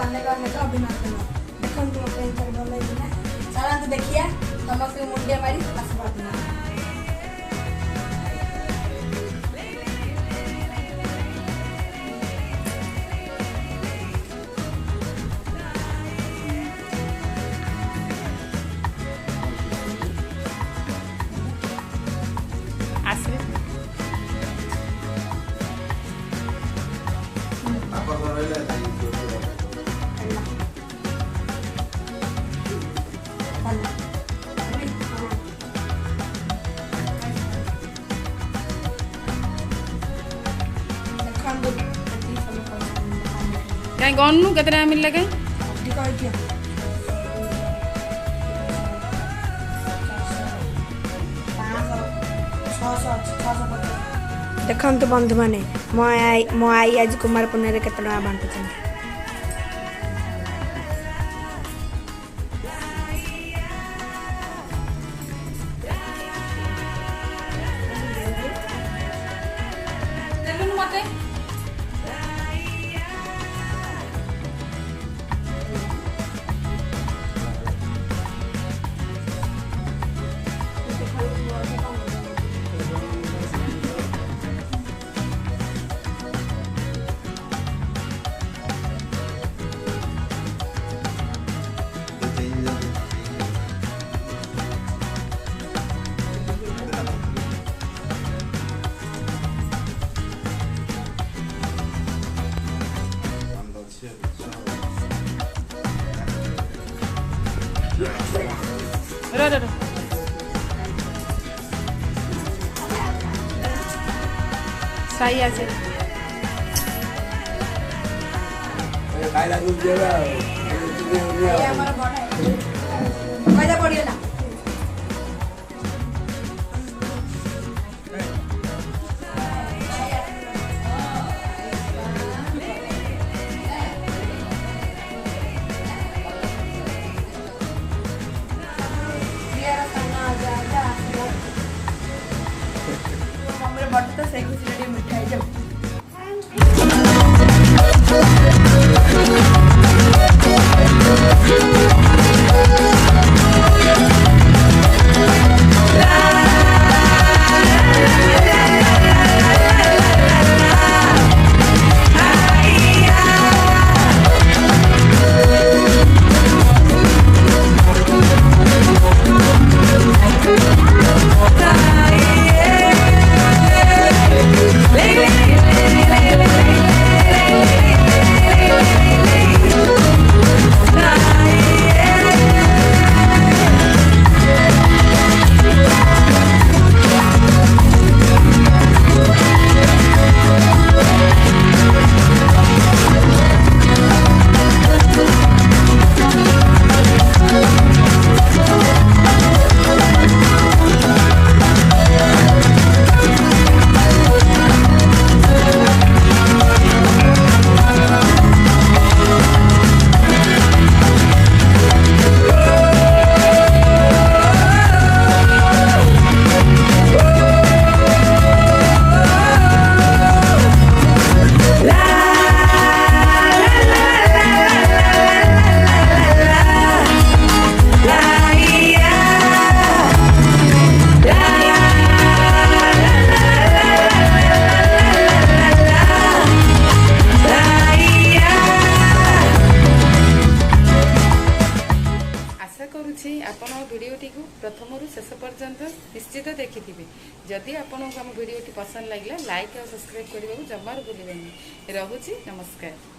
ଅନେକ ଅନେକ ଅଭିନନ୍ଦନ। ଦେଖନ୍ତୁ ମୋ ପାଇଁ ଭଲ ହେଇଥିଲା। ଚାଲନ୍ତୁ ଦେଖିଆ ସମସ୍ତଙ୍କୁ ମୁଣ୍ଡିଆ ମାରି ଆଶୀର୍ବାଦ ନେବା। कहीं गनु केते टाइम मिलला कहीं देखंतु बंधु माने मो आई आज कुमार पुण्य केते टका बांटुछन। सही আছে खाइला दूध देला ये हमारा बड़ा है मजा पड़ियो ना हमारे बट तो सही कुछ रेडी मिठाई जब आपण भिडियोटी को प्रथम शेष पर्यंत निश्चित देखिथिबे। जदि आपन को हम भिडियोटी पसंद लागला लाइक और सब्सक्राइब करबा जमार भूलिबेनी। रहूची नमस्कार।